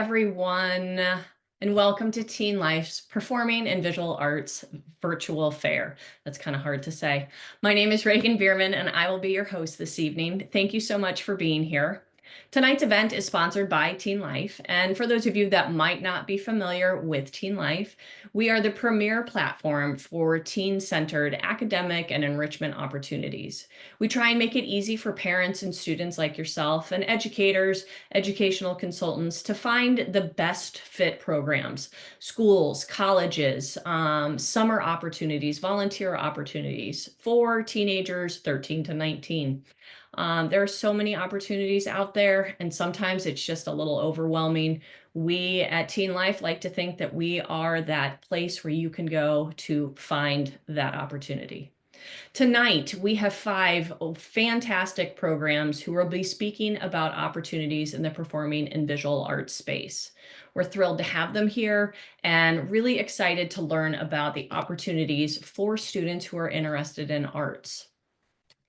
everyone, and welcome to TeenLife's Performing and Visual Arts Virtual Fair. That's kind of hard to say. My name is Reagan Bierman, and I will be your host this evening. Thank you so much for being here. Tonight's event is sponsored by TeenLife, and for those of you that might not be familiar with TeenLife, we are the premier platform for teen-centered academic and enrichment opportunities. We try and make it easy for parents and students like yourself and educators, educational consultants to find the best fit programs, schools, colleges, summer opportunities, volunteer opportunities for teenagers 13 to 19. There are so many opportunities out there, and sometimes it's just a little overwhelming. We at TeenLife like to think that we are that place where you can go to find that opportunity. Tonight, we have five fantastic programs who will be speaking about opportunities in the performing and visual arts space. We're thrilled to have them here and really excited to learn about the opportunities for students who are interested in arts.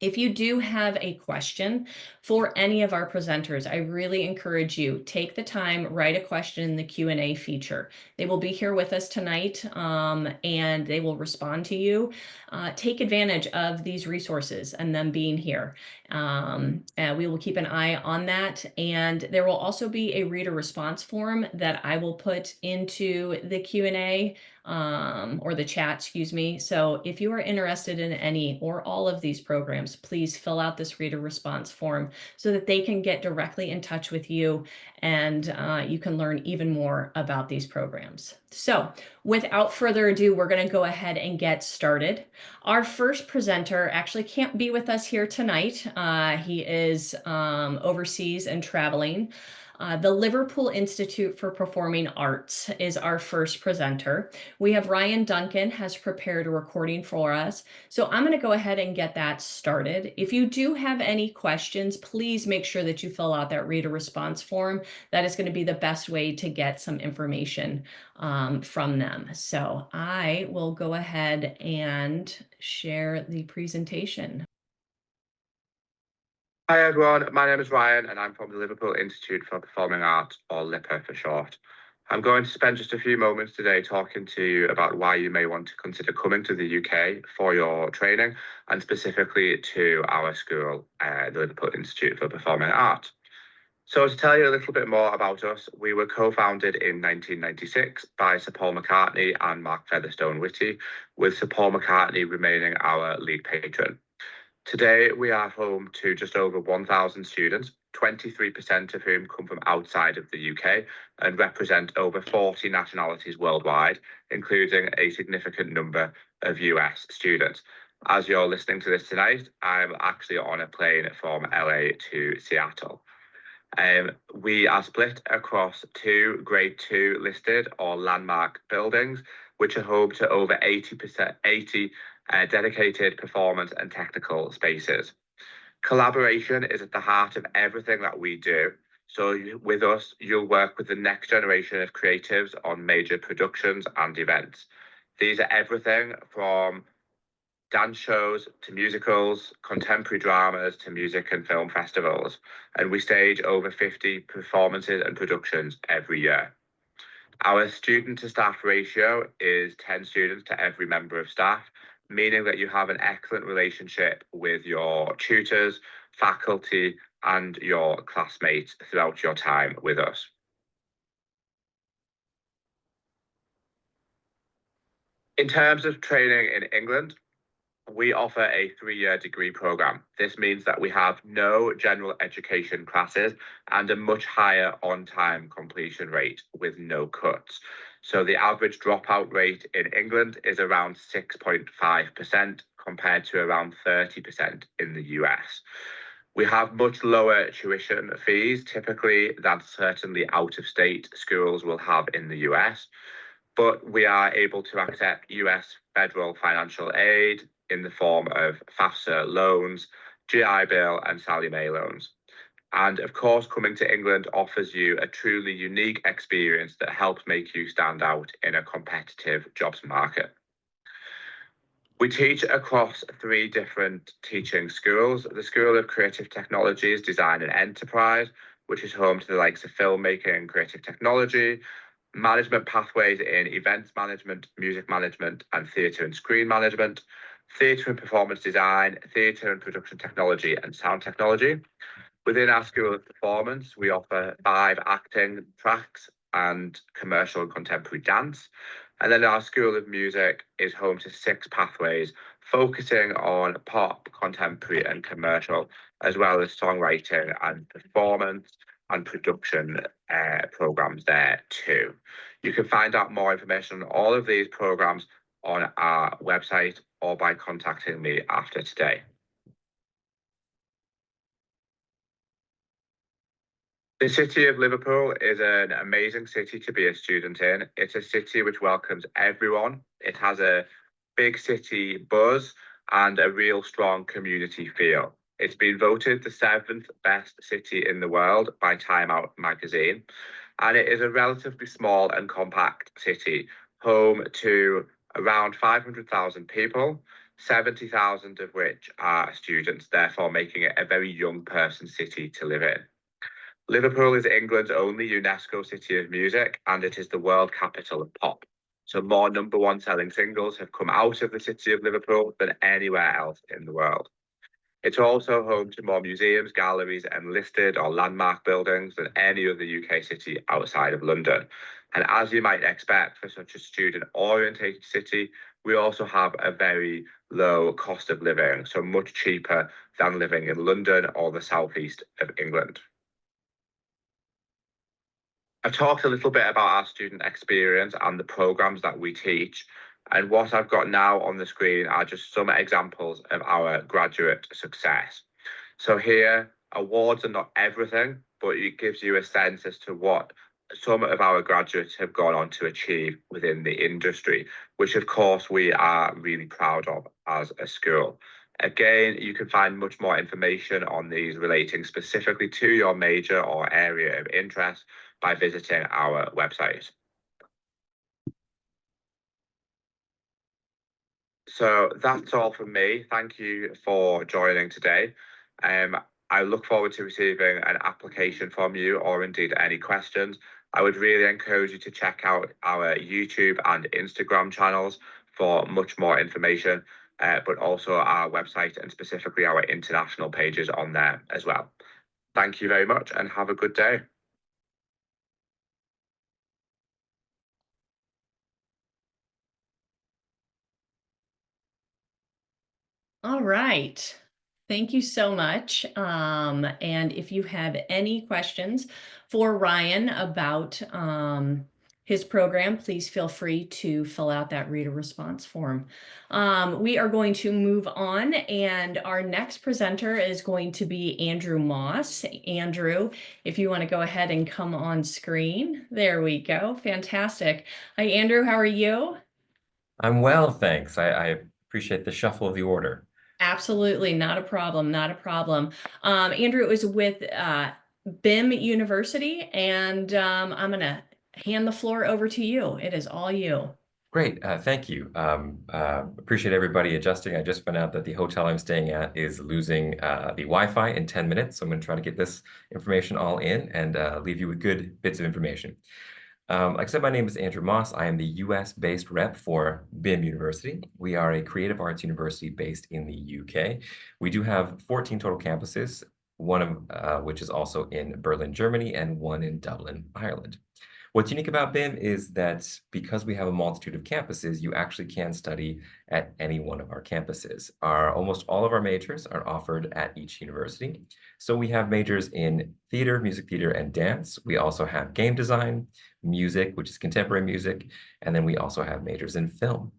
If you do have a question for any of our presenters, I really encourage you, take the time, write a question in the Q&A feature. They will be here with us tonight, and they will respond to you. Take advantage of these resources and them being here. And we will keep an eye on that. And there will also be a reader response form that I will put into the Q&A or the chat, excuse me. So if you are interested in any or all of these programs, please fill out this reader response form so that they can get directly in touch with you and you can learn even more about these programs. So without further ado, we're going to go ahead and get started. Our first presenter actually can't be with us here tonight. He is overseas and traveling. The Liverpool Institute for Performing Arts is our first presenter. We have Ryan Duncan has prepared a recording for us. So I'm going to go ahead and get that started. If you do have any questions, please make sure that you fill out that reader response form. That is going to be the best way to get some information from them. So I will go ahead and share the presentation. Hi everyone, my name is Ryan and I'm from the Liverpool Institute for Performing Arts, or LIPA for short. I'm going to spend just a few moments today talking to you about why you may want to consider coming to the UK for your training, and specifically to our school, the Liverpool Institute for Performing Arts. So to tell you a little bit more about us, we were co-founded in 1996 by Sir Paul McCartney and Mark Featherstone Whitty, with Sir Paul McCartney remaining our lead patron. Today, we are home to just over 1,000 students, 23% of whom come from outside of the UK and represent over 40 nationalities worldwide, including a significant number of US students. As you're listening to this tonight, I'm actually on a plane from LA to Seattle. We are split across two Grade 2 listed or landmark buildings, which are home to over 80 dedicated performance and technical spaces. Collaboration is at the heart of everything that we do. So with us, you'll work with the next generation of creatives on major productions and events. These are everything from dance shows to musicals, contemporary dramas to music and film festivals. And we stage over 50 performances and productions every year. Our student to staff ratio is 10 students to every member of staff, meaning that you have an excellent relationship with your tutors, faculty, and your classmates throughout your time with us. In terms of training in England, we offer a 3-year degree program. This means that we have no general education classes and a much higher on-time completion rate with no cuts. So the average dropout rate in England is around 6.5% compared to around 30% in the US. We have much lower tuition fees typically than certainly out-of-state schools will have in the US, but we are able to accept US federal financial aid in the form of FAFSA loans, GI Bill and Sallie Mae loans. And of course, coming to England offers you a truly unique experience that helps make you stand out in a competitive jobs market. We teach across 3 different teaching schools: the School of Creative Technologies, Design and Enterprise, which is home to the likes of filmmaking and creative technology, management pathways in events management, music management, and theatre and screen management, theatre and performance design, theatre and production technology, and sound technology. Within our School of Performance, we offer 5 acting tracks and commercial and contemporary dance. And then our School of Music is home to 6 pathways, focusing on pop, contemporary, and commercial, as well as songwriting and performance and production programs there too. You can find out more information on all of these programs on our website or by contacting me after today. The city of Liverpool is an amazing city to be a student in. It's a city which welcomes everyone. It has a big city buzz and a real strong community feel. It's been voted the 7th best city in the world by Time Out magazine, and it is a relatively small and compact city, home to around 500,000 people, 70,000 of which are students, therefore making it a very young person city to live in. Liverpool is England's only UNESCO City of Music, and it is the world capital of pop. So more #1 selling singles have come out of the city of Liverpool than anywhere else in the world. It's also home to more museums, galleries, and listed or landmark buildings than any other UK city outside of London. And as you might expect for such a student-oriented city, we also have a very low cost of living, so much cheaper than living in London or the southeast of England. I've talked a little bit about our student experience and the programs that we teach. And what I've got now on the screen are just some examples of our graduate success. So here, awards are not everything, but it gives you a sense as to what some of our graduates have gone on to achieve within the industry, which of course we are really proud of as a school. Again, you can find much more information on these relating specifically to your major or area of interest by visiting our website. So that's all from me. Thank you for joining today. I look forward to receiving an application from you or indeed any questions. I would really encourage you to check out our YouTube and Instagram channels for much more information, but also our website and specifically our international pages on there as well. Thank you very much and have a good day. All right. Thank you so much. And if you have any questions for Ryan about his program, please feel free to fill out that reader response form. We are going to move on, and our next presenter is going to be Andrew Moss. Andrew, if you want to go ahead and come on screen. There we go. Fantastic. Hi, Andrew. How are you? I'm well, thanks. I appreciate the shuffle of the order. Absolutely, not a problem, not a problem. Andrew is with BIM University, and I'm going to hand the floor over to you. It is all you. Great, thank you. Appreciate everybody adjusting. I just found out that the hotel I'm staying at is losing the Wi-Fi in 10 minutes, so I'm going to try to get this information all in and leave you with good bits of information. Like I said, my name is Andrew Moss. I am the US-based rep for BIM University. We are a creative arts university based in the UK. We do have 14 total campuses, one of which is also in Berlin, Germany, and one in Dublin, Ireland. What's unique about BIM is that because we have a multitude of campuses, you actually can study at any one of our campuses. Almost all of our majors are offered at each university. So we have majors in theater, music theater, and dance. We also have game design, music, which is contemporary music, and then we also have majors in film.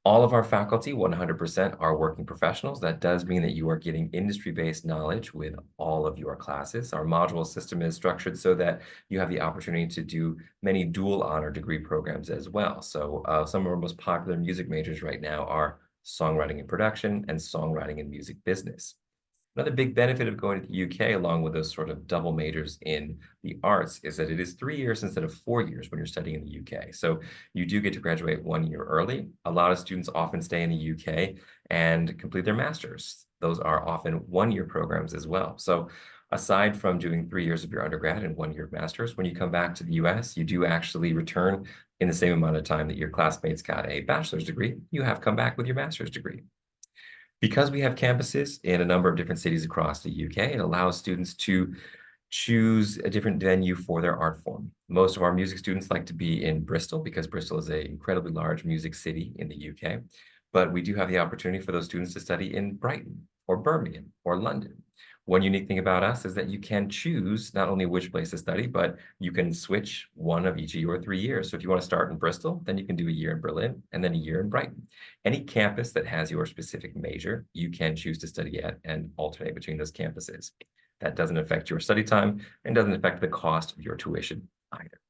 All of our faculty, 100%, are working professionals. That does mean that you are getting industry-based knowledge with all of your classes. Our module system is structured so that you have the opportunity to do many dual honor degree programs as well. So some of our most popular music majors right now are songwriting and production and songwriting and music business. Another big benefit of going to the UK, along with those sort of double majors in the arts, is that it is 3 years instead of 4 years when you're studying in the UK. So you do get to graduate 1 year early. A lot of students often stay in the UK and complete their masters. Those are often 1-year programs as well. So Aside from doing 3 years of your undergrad and 1 year of master's, when you come back to the US, you do actually return in the same amount of time that your classmates got a bachelor's degree. You have come back with your master's degree. Because we have campuses in a number of different cities across the UK, it allows students to choose a different venue for their art form. Most of our music students like to be in Bristol because Bristol is an incredibly large music city in the UK. But we do have the opportunity for those students to study in Brighton or Birmingham or London. One unique thing about us is that you can choose not only which place to study, but you can switch one of each of your 3 years. So if you want to start in Bristol, then you can do a year in Berlin and then a year in Brighton. Any campus that has your specific major, you can choose to study at and alternate between those campuses. That doesn't affect your study time and doesn't affect the cost of your tuition either.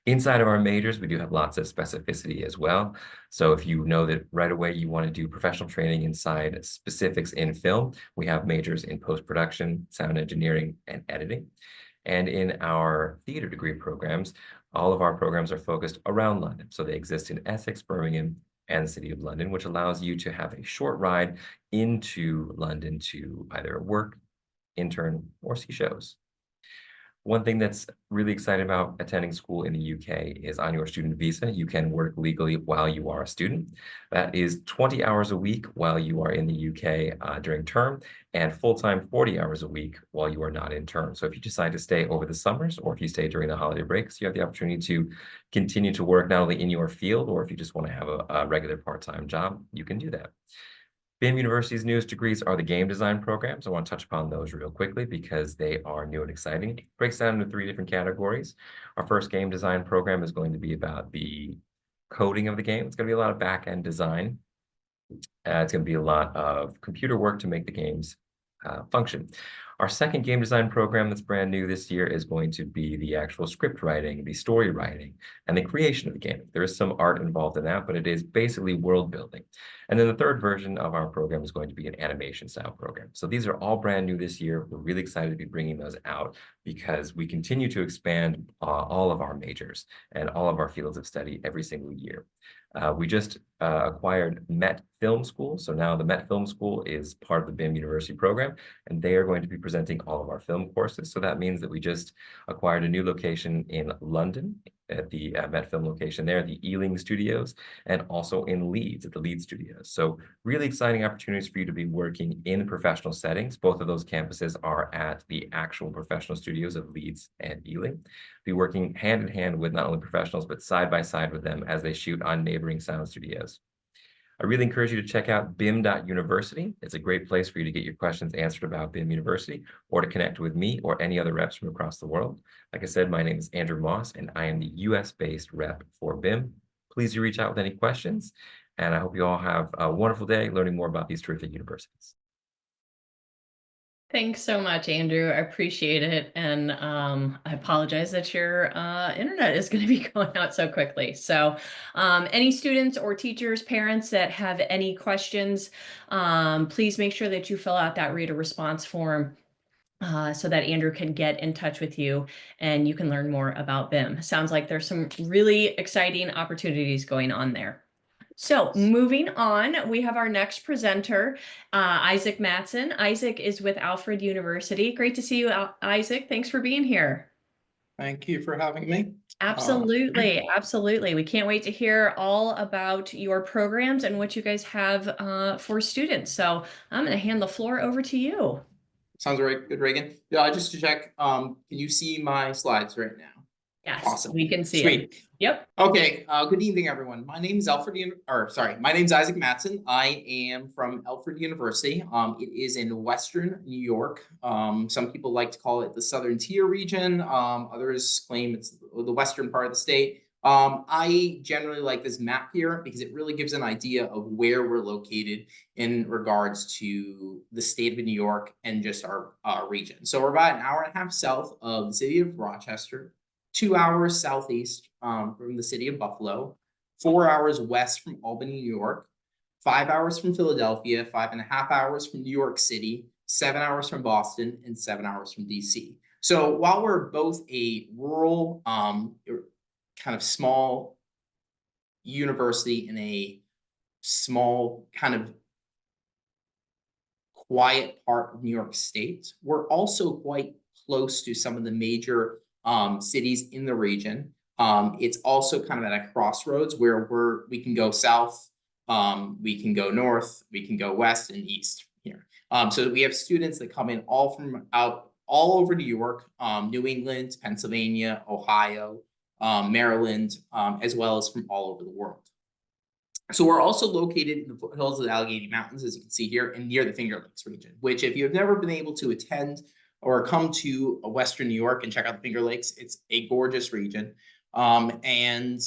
Inside of our majors, we do have lots of specificity as well. So if you know that right away you want to do professional training inside specifics in film, we have majors in post-production, sound engineering, and editing. And in our theater degree programs, all of our programs are focused around London. So they exist in Essex, Birmingham, and the City of London, which allows you to have a short ride into London to either work, intern, or see shows. One thing that's really exciting about attending school in the UK is on your student visa, you can work legally while you are a student. That is 20 hours a week while you are in the UK during term, and full-time 40 hours a week while you are not in term. So if you decide to stay over the summers, or if you stay during the holiday breaks, you have the opportunity to continue to work not only in your field, or if you just want to have a regular part-time job, you can do that. BIM University's newest degrees are the game design programs. I want to touch upon those real quickly because they are new and exciting. It breaks down into 3 different categories. Our first game design program is going to be about the coding of the game. It's going to be a lot of back-end design. It's going to be a lot of computer work to make the games function. Our second game design program that's brand new this year is going to be the actual script writing, the story writing, and the creation of the game. There is some art involved in that, but it is basically world building. And then the third version of our program is going to be an animation style program. So these are all brand new this year. We're really excited to be bringing those out because we continue to expand all of our majors and all of our fields of study every single year. We just acquired Met Film School. So now the Met Film School is part of the BIM University program, and they are going to be presenting all of our film courses. So that means that we just acquired a new location in London at the Met Film location there, the Ealing Studios, and also in Leeds at the Leeds Studios. So really exciting opportunities for you to be working in professional settings. Both of those campuses are at the actual professional studios of Leeds and Ealing. Be working hand in hand with not only professionals, but side by side with them as they shoot on neighboring sound studios. I really encourage you to check out bim.university. It's a great place for you to get your questions answered about BIM University or to connect with me or any other reps from across the world. Like I said, my name is Andrew Moss, and I am the US-based rep for BIM. Please do reach out with any questions, and I hope you all have a wonderful day learning more about these terrific universities. Thanks so much, Andrew. I appreciate it. And I apologize that your internet is going to be going out so quickly. So any students or teachers, parents that have any questions, please make sure that you fill out that reader response form so that Andrew can get in touch with you and you can learn more about BIM. Sounds like there's some really exciting opportunities going on there. So moving on, we have our next presenter, Isaac Matson. Isaac is with Alfred University. Great to see you, Isaac. Thanks for being here. Thank you for having me. Absolutely, absolutely. We can't wait to hear all about your programs and what you guys have for students. So I'm going to hand the floor over to you. Sounds right, good, Reagan. Yeah, just to check, can you see my slides right now? Yes, Awesome. we can see Sweet. it. Yep. Okay, good evening, everyone. My name is my name's Isaac Matson. I am from Alfred University. It is in Western New York. Some people like to call it the Southern Tier region. Others claim it's the western part of the state. I generally like this map here because it really gives an idea of where we're located in regards to the state of New York and just our region. So we're about an hour and a half south of the city of Rochester, 2 hours southeast from the city of Buffalo, 4 hours west from Albany, New York, 5 hours from Philadelphia, 5.5 hours from New York City, 7 hours from Boston, and 7 hours from DC. So while we're both a rural, kind of small university in a small kind of quiet part of New York State. We're also quite close to some of the major cities in the region. It's also kind of at a crossroads where we can go south, we can go north, we can go west and east here. So we have students that come in all over New York, New England, Pennsylvania, Ohio, Maryland, as well as from all over the world. So we're also located in the foothills of the Allegheny Mountains, as you can see here, and near the Finger Lakes region, which if you've never been able to attend or come to Western New York and check out the Finger Lakes, it's a gorgeous region. And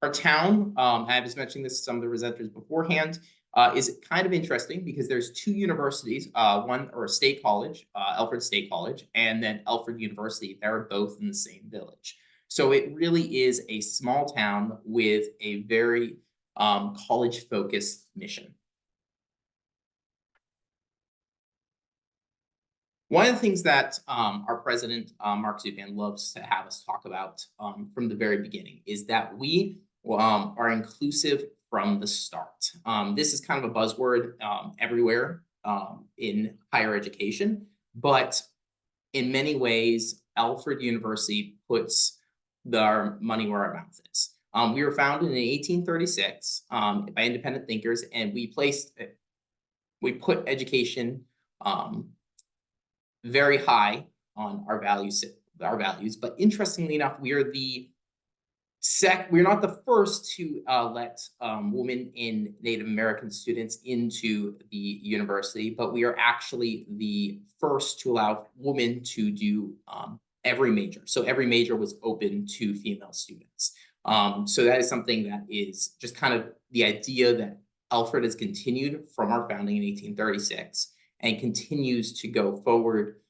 our town, I was mentioning this to some of the presenters beforehand, is kind of interesting because there's two universities, a state college, Alfred State College, and then Alfred University. They're both in the same village. So it really is a small town with a very college-focused mission. One of the things that our president, Mark Zupan, loves to have us talk about from the very beginning is that we are inclusive from the start. This is kind of a buzzword everywhere in higher education, but in many ways, Alfred University puts our money where our mouth is. We were founded in 1836 by independent thinkers, and we put education very high on our values. But interestingly enough, we're not the first to let women and Native American students into the university, but we are actually the first to allow women to do every major. So every major was open to female students. So that is something that is just kind of the idea that Alfred has continued from our founding in 1836 and continues to go forward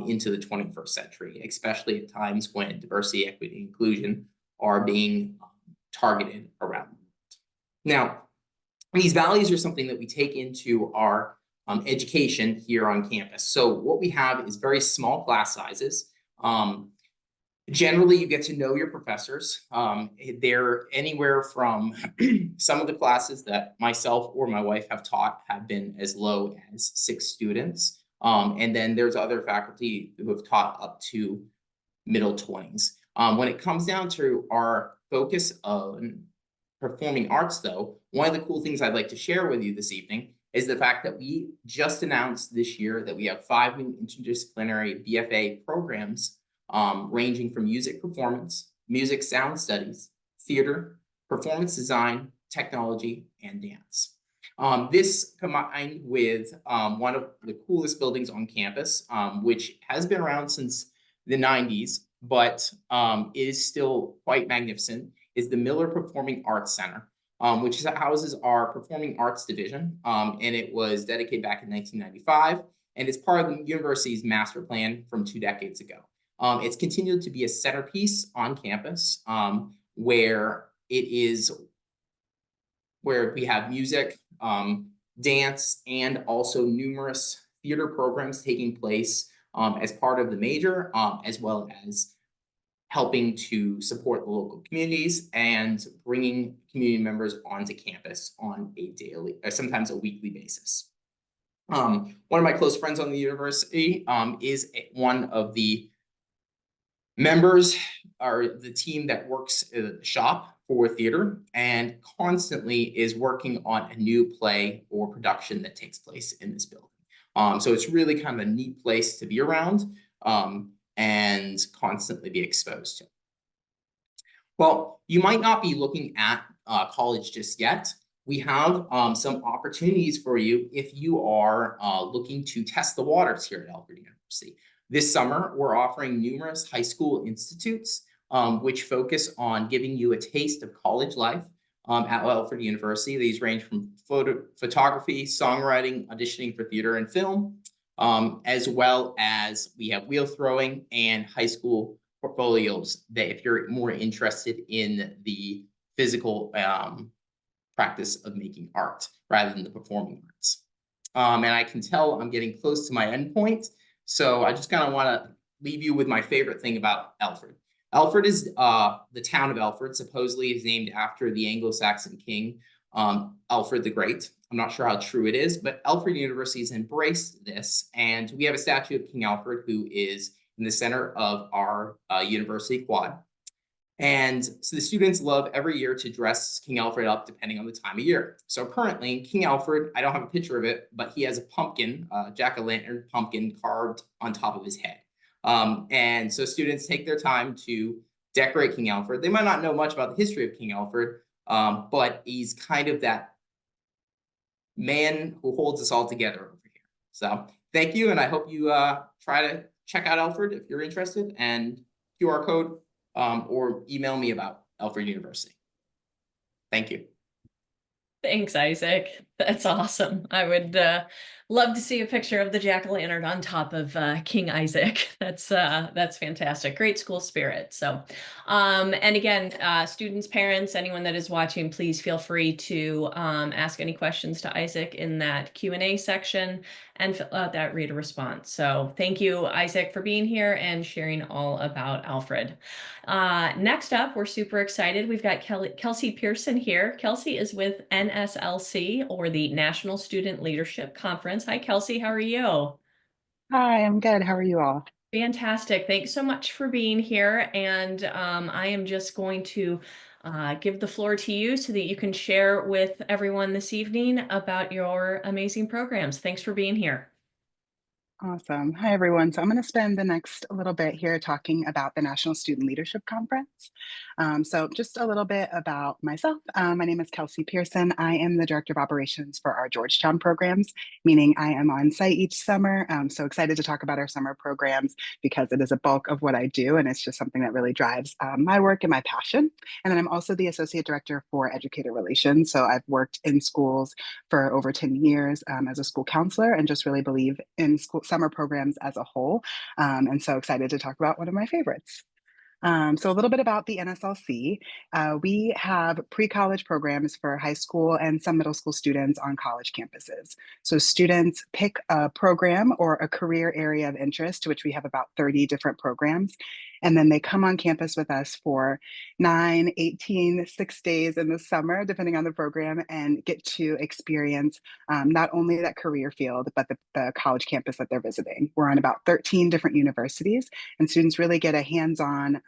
into the 21st century, especially at times when diversity, equity, and inclusion are being targeted around the world. Now, these values are something that we take into our education here on campus. So what we have is very small class sizes. Generally, you get to know your professors. They're anywhere from some of the classes that myself or my wife have taught have been as low as 6 students. And then there's other faculty who have taught up to middle 20s. When it comes down to our focus on performing arts, though, one of the cool things I'd like to share with you this evening is the fact that we just announced this year that we have 5 new interdisciplinary BFA programs ranging from music performance, music sound studies, theater, performance design, technology, and dance. This combined with one of the coolest buildings on campus, which has been around since the 90s, but is still quite magnificent, is the Miller Performing Arts Center, which houses our Performing Arts Division, and it was dedicated back in 1995, and it's part of the university's master plan from 2 decades ago. It's continued to be a centerpiece on campus where we have music, dance, and also numerous theater programs taking place as part of the major, as well as helping to support the local communities and bringing community members onto campus on a daily, or sometimes a weekly basis. One of my close friends on the university is one of the members are the team that works at the shop for theater and constantly is working on a new play or production that takes place in this building. So it's really kind of a neat place to be around and constantly be exposed to. Well, you might not be looking at college just yet. We have some opportunities for you if you are looking to test the waters here at Alfred University. This summer, we're offering numerous high school institutes which focus on giving you a taste of college life at Alfred University. These range from photography, songwriting, auditioning for theater and film, as well as we have wheel throwing and high school portfolios that if you're more interested in the physical practice of making art rather than the performing arts. And I can tell I'm getting close to my end point. So I just kind of want to leave you with my favorite thing about Alfred. Alfred is the town of Alfred, supposedly is named after the Anglo-Saxon king Alfred the Great. I'm not sure how true it is, but Alfred University has embraced this. And we have a statue of King Alfred who is in the center of our university quad. And so the students love every year to dress King Alfred up depending on the time of year. So currently, King Alfred, I don't have a picture of it, but he has a pumpkin, jack-o'-lantern pumpkin carved on top of his head. And so students take their time to decorate King Alfred. They might not know much about the history of King Alfred, but he's kind of that man who holds us all together over here. So thank you, and I hope you try to check out Alfred if you're interested, and QR code or email me about Alfred University. Thank you. Thanks, Isaac. That's awesome. I would love to see a picture of the jack-o'-lantern on top of King Isaac. That's fantastic. Great school spirit. So, and again, students, parents, anyone that is watching, please feel free to ask any questions to Isaac in that Q&A section and fill out that reader response. So thank you, Isaac, for being here and sharing all about Alfred. Next up, we're super excited. We've got Kelsey Pearson here. Kelsey is with NSLC, or the National Student Leadership Conference. Hi, Kelsey. How are you? Hi, I'm good. How are you all? Fantastic. Thanks so much for being here. And I am just going to give the floor to you so that you can share with everyone this evening about your amazing programs. Thanks for being here. Awesome. Hi, everyone. So I'm going to spend the next little bit here talking about the National Student Leadership Conference. So just a little bit about myself. My name is Kelsey Pearson. I am the Director of Operations for our Georgetown programs, meaning I am on site each summer. I'm so excited to talk about our summer programs because it is a bulk of what I do, and it's just something that really drives my work and my passion. And then I'm also the Associate Director for Educator Relations. So I've worked in schools for over 10 years as a school counselor, and just really believe in summer programs as a whole. And so excited to talk about one of my favorites. So a little bit about the NSLC. We have pre-college programs for high school and some middle school students on college campuses. So students pick a program or a career area of interest, to which we have about 30 different programs. And then they come on campus with us for 9, 18, 6 days in the summer, depending on the program, and get to experience not only that career field, but the college campus that they're visiting. We're on about 13 different universities, and students really get a hands-on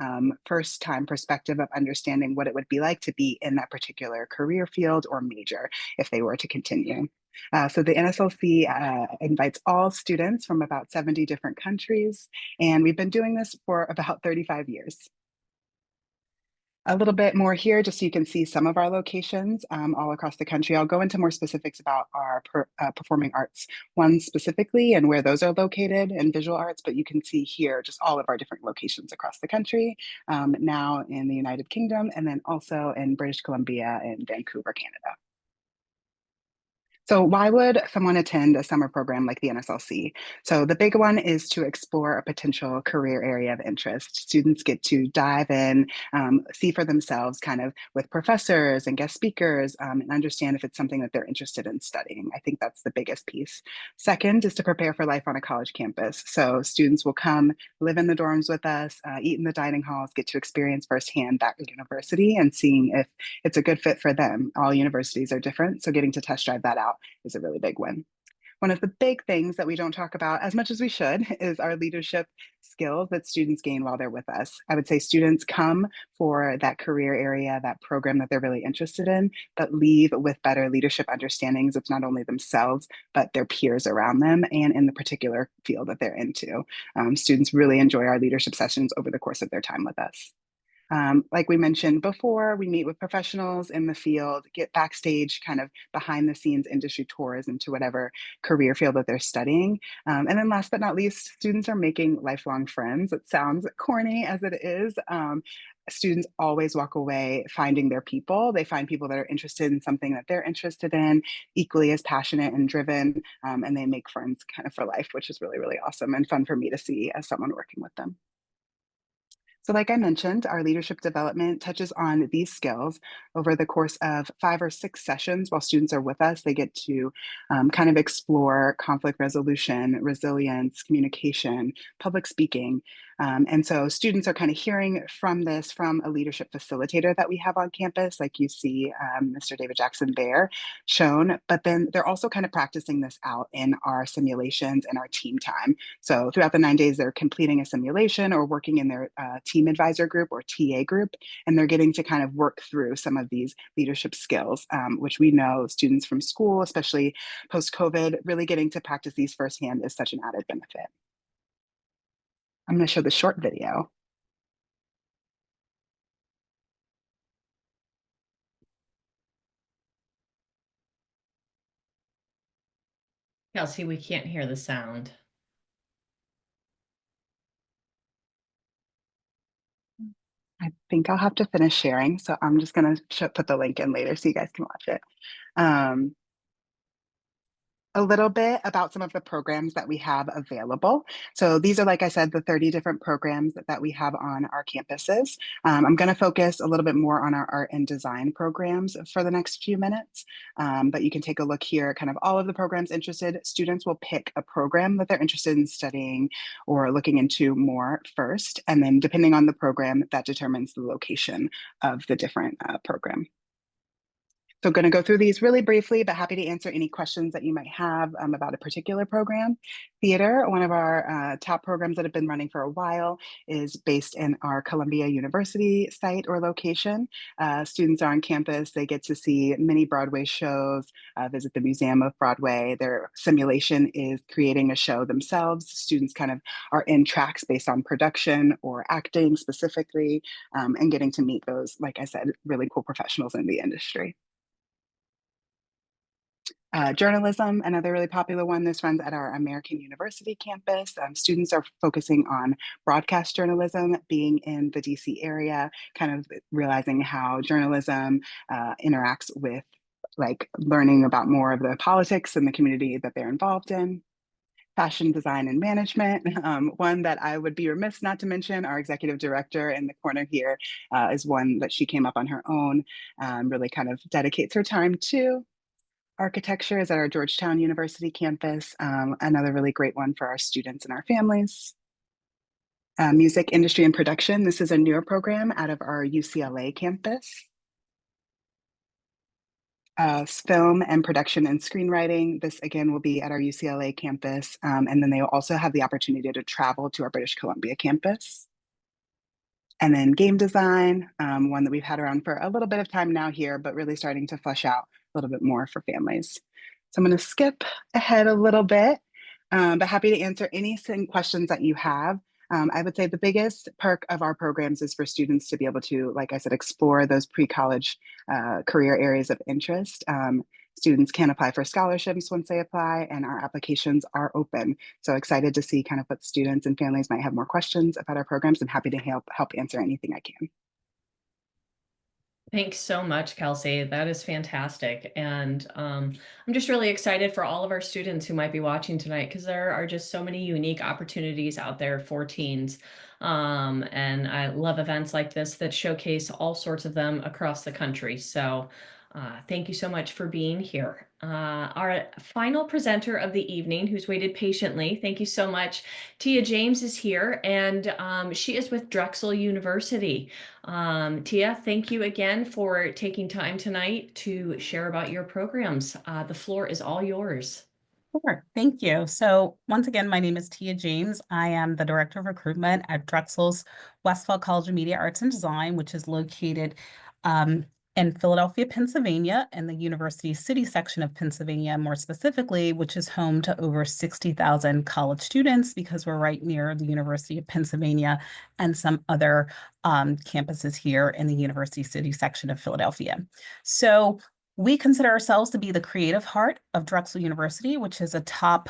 first-time perspective of understanding what it would be like to be in that particular career field or major if they were to continue. So the NSLC invites all students from about 70 different countries, and we've been doing this for about 35 years. A little bit more here, just so you can see some of our locations all across the country. I'll go into more specifics about our performing arts ones specifically and where those are located in visual arts, but you can see here just all of our different locations across the country, now in the United Kingdom, and then also in British Columbia and Vancouver, Canada. So why would someone attend a summer program like the NSLC? So the big one is to explore a potential career area of interest. Students get to dive in, see for themselves kind of with professors and guest speakers, and understand if it's something that they're interested in studying. I think that's the biggest piece. Second is to prepare for life on a college campus. So students will come, live in the dorms with us, eat in the dining halls, get to experience firsthand that university and seeing if it's a good fit for them. All universities are different, so getting to test drive that out is a really big win. One of the big things that we don't talk about as much as we should is our leadership skills that students gain while they're with us. I would say students come for that career area, that program that they're really interested in, but leave with better leadership understandings of not only themselves, but their peers around them and in the particular field that they're into. Students really enjoy our leadership sessions over the course of their time with us. Like we mentioned before, we meet with professionals in the field, get backstage, kind of behind the scenes industry tours into whatever career field that they're studying. And then last but not least, students are making lifelong friends. It sounds corny as it is. Students always walk away finding their people. They find people that are interested in something that they're interested in, equally as passionate and driven, and they make friends kind of for life, which is really, really awesome and fun for me to see as someone working with them. So like I mentioned, our leadership development touches on these skills over the course of 5 or 6 sessions. While students are with us, they get to kind of explore conflict resolution, resilience, communication, public speaking, And so students are kind of hearing from this from a leadership facilitator that we have on campus, like you see Mr. David Jackson Bear shown, but then they're also kind of practicing this out in our simulations and our team time. So throughout the 9 days, they're completing a simulation or working in their team advisor group or TA group, and they're getting to kind of work through some of these leadership skills, which we know students from school, especially post-COVID, really getting to practice these firsthand is such an added benefit. I'm going to show the short video. Kelsey, we can't hear the sound. I think I'll have to finish sharing, so I'm just going to put the link in later so you guys can watch it. A little bit about some of the programs that we have available. So these are, like I said, the 30 different programs that we have on our campuses. I'm going to focus a little bit more on our art and design programs for the next few minutes, but you can take a look here, kind of all of the programs interested. Students will pick a program that they're interested in studying or looking into more first, and then depending on the program, that determines the location of the different program. So I'm going to go through these really briefly, but happy to answer any questions that you might have about a particular program. Theater, one of our top programs that have been running for a while, is based in our Columbia University site or location. Students are on campus. They get to see many Broadway shows, visit the Museum of Broadway. Their simulation is creating a show themselves. Students kind of are in tracks based on production or acting specifically, and getting to meet those, like I said, really cool professionals in the industry. Journalism, another really popular one. This runs at our American University campus. Students are focusing on broadcast journalism, being in the DC area, kind of realizing how journalism interacts with like learning about more of the politics and the community that they're involved in. Fashion design and management, one that I would be remiss not to mention. Our executive director in the corner here is one that she came up on her own, really kind of dedicates her time to. Architecture is at our Georgetown University campus, another really great one for our students and our families. Music industry and production, this is a newer program out of our UCLA campus. Film and production and screenwriting, this again will be at our UCLA campus, and then they will also have the opportunity to travel to our British Columbia campus. And then game design, one that we've had around for a little bit of time now here, but really starting to flesh out a little bit more for families. So I'm going to skip ahead a little bit, but happy to answer any questions that you have. I would say the biggest perk of our programs is for students to be able to, like I said, explore those pre-college career areas of interest. Students can apply for scholarships once they apply, and our applications are open. So excited to see kind of what students and families might have more questions about our programs, and happy to help answer anything I can. Thanks so much, Kelsey. That is fantastic. And I'm just really excited for all of our students who might be watching tonight, because there are just so many unique opportunities out there for teens. And I love events like this that showcase all sorts of them across the country. So thank you so much for being here. Our final presenter of the evening, who's waited patiently, thank you so much. Tia James is here, and she is with Drexel University. Tia, thank you again for taking time tonight to share about your programs. The floor is all yours. Sure, thank you. So once again, my name is Tia James. I am the Director of Recruitment at Drexel's Westfall College of Media Arts and Design, which is located in Philadelphia, Pennsylvania, and the University City section of Pennsylvania, more specifically, which is home to over 60,000 college students, because we're right near the University of Pennsylvania and some other campuses here in the University City section of Philadelphia. So we consider ourselves to be the creative heart of Drexel University, which is a top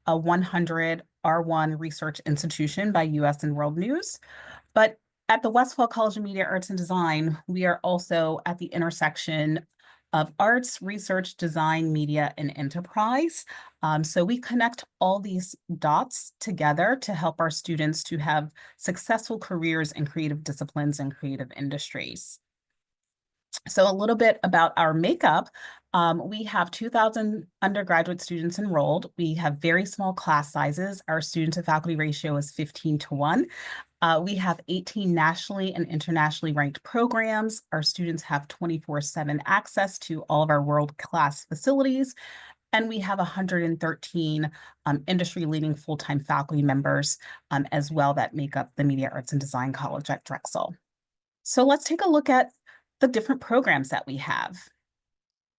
100 R1 research institution by US and World News. But at the Westfall College of Media Arts and Design, we are also at the intersection of arts, research, design, media, and enterprise. So we connect all these dots together to help our students to have successful careers in creative disciplines and creative industries. So a little bit about our makeup. We have 2,000 undergraduate students enrolled. We have very small class sizes. Our student to faculty ratio is 15:1. We have 18 nationally and internationally ranked programs. Our students have 24/7 access to all of our world-class facilities. And we have 113 industry-leading full-time faculty members as well that make up the Media Arts and Design College at Drexel. So let's take a look at the different programs that we have.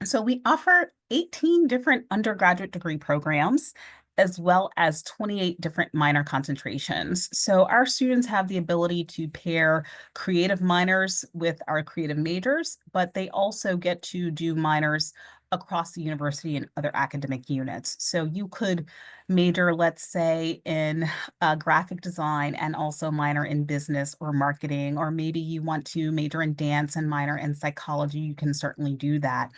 So we offer 18 different undergraduate degree programs, as well as 28 different minor concentrations. So our students have the ability to pair creative minors with our creative majors, but they also get to do minors across the university and other academic units. So you could major, let's say, in graphic design and also minor in business or marketing, or maybe you want to major in dance and minor in psychology, you can certainly do that.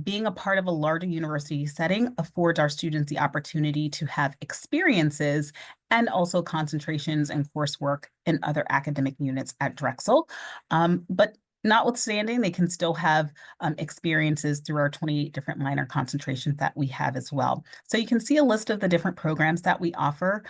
Being a part of a larger university setting affords our students the opportunity to have experiences and also concentrations and coursework in other academic units at Drexel. But notwithstanding, they can still have experiences through our 28 different minor concentrations that we have as well. So you can see a list of the different programs that we offer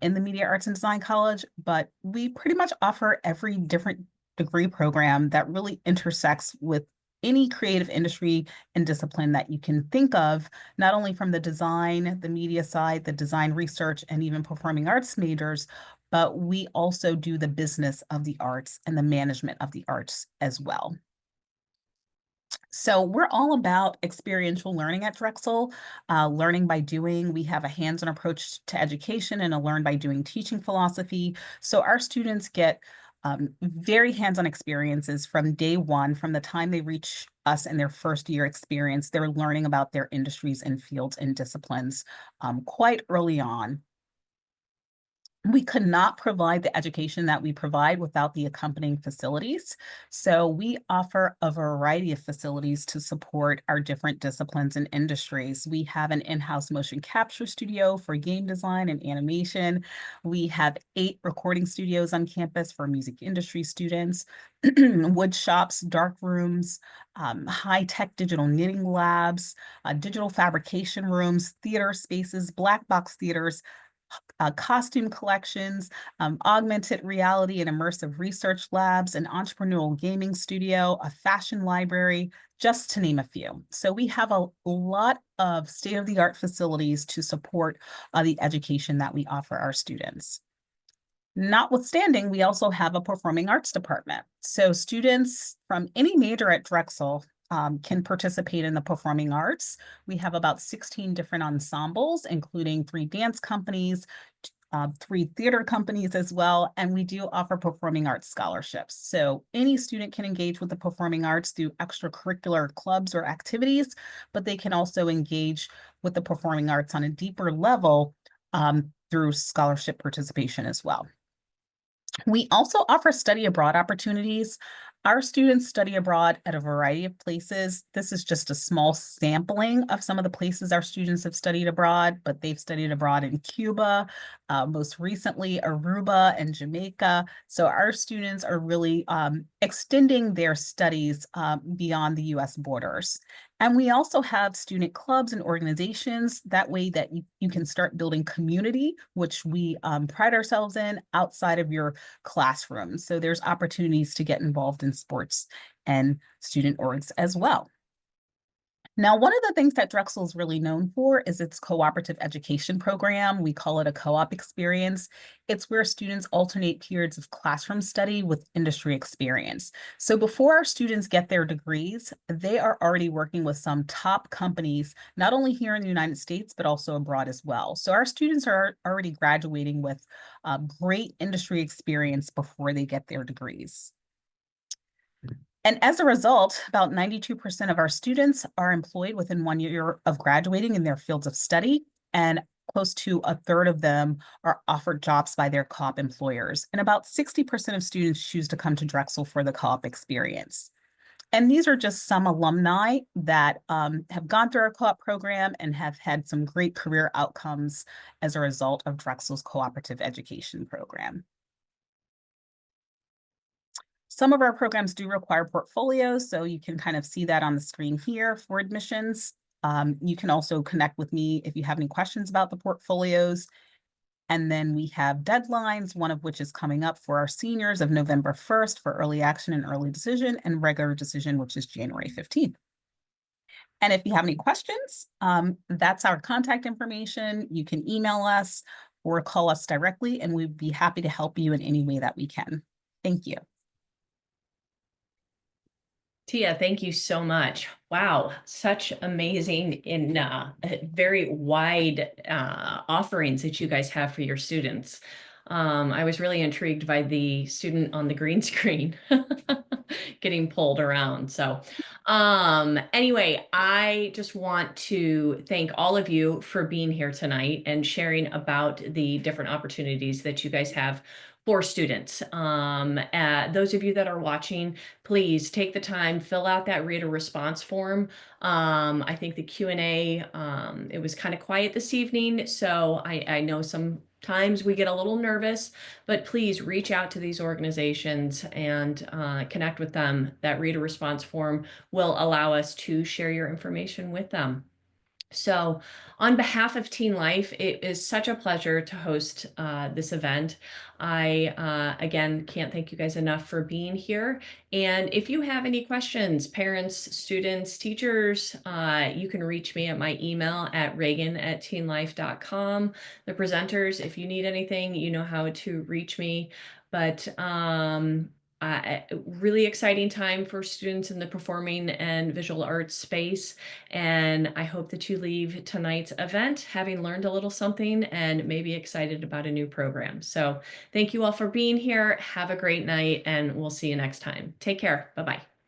in the Media Arts and Design College, but we pretty much offer every different degree program that really intersects with any creative industry and discipline that you can think of, not only from the design, the media side, the design research, and even performing arts majors, but we also do the business of the arts and the management of the arts as well. So we're all about experiential learning at Drexel, learning by doing. We have a hands-on approach to education and a learn by doing teaching philosophy. So our students get very hands-on experiences from day one, from the time they reach us in their first year experience. They're learning about their industries and fields and disciplines quite early on. We could not provide the education that we provide without the accompanying facilities. So we offer a variety of facilities to support our different disciplines and industries. We have an in-house motion capture studio for game design and animation. We have 8 recording studios on campus for music industry students, wood shops, dark rooms, high-tech digital knitting labs, digital fabrication rooms, theater spaces, black box theaters, costume collections, augmented reality and immersive research labs, an entrepreneurial gaming studio, a fashion library, just to name a few. So we have a lot of state-of-the-art facilities to support the education that we offer our students. Notwithstanding, we also have a performing arts department. So students from any major at Drexel can participate in the performing arts. We have about 16 different ensembles, including 3 dance companies, 3 theater companies as well, and we do offer performing arts scholarships. So any student can engage with the performing arts through extracurricular clubs or activities, but they can also engage with the performing arts on a deeper level through scholarship participation as well. We also offer study abroad opportunities. Our students study abroad at a variety of places. This is just a small sampling of some of the places our students have studied abroad, but they've studied abroad in Cuba, most recently Aruba and Jamaica. So our students are really extending their studies beyond the US borders. And we also have student clubs and organizations. That way that you can start building community, which we pride ourselves in outside of your classroom. So there's opportunities to get involved in sports and student orgs as well. Now, one of the things that Drexel is really known for is its cooperative education program. We call it a co-op experience. It's where students alternate periods of classroom study with industry experience. So before our students get their degrees, they are already working with some top companies, not only here in the United States, but also abroad as well. So our students are already graduating with great industry experience before they get their degrees. And as a result, about 92% of our students are employed within 1 year of graduating in their fields of study, and close to a third of them are offered jobs by their co-op employers. And about 60% of students choose to come to Drexel for the co-op experience. And these are just some alumni that have gone through our co-op program and have had some great career outcomes as a result of Drexel's cooperative education program. Some of our programs do require portfolios, so you can kind of see that on the screen here for admissions. You can also connect with me if you have any questions about the portfolios. And then we have deadlines, one of which is coming up for our seniors of November 1st for early action and early decision, and regular decision, which is January 15th. And if you have any questions, that's our contact information. You can email us or call us directly, and we'd be happy to help you in any way that we can. Thank you. Tia, thank you so much. Wow, such amazing and very wide offerings that you guys have for your students. I was really intrigued by the student on the green screen getting pulled around. So anyway, I just want to thank all of you for being here tonight and sharing about the different opportunities that you guys have for students. Those of you that are watching, please take the time, fill out that reader response form. I think the Q&A, it was kind of quiet this evening, so I know sometimes we get a little nervous, but please reach out to these organizations and connect with them. That reader response form will allow us to share your information with them. So on behalf of TeenLife, it is such a pleasure to host this event. I, again, can't thank you guys enough for being here. And if you have any questions, parents, students, teachers, you can reach me at my email at reagan@teenlife.com. The presenters, if you need anything, you know how to reach me. But really exciting time for students in the performing and visual arts space. And I hope that you leave tonight's event having learned a little something and maybe excited about a new program. So thank you all for being here. Have a great night, and we'll see you next time. Take care. Bye-bye.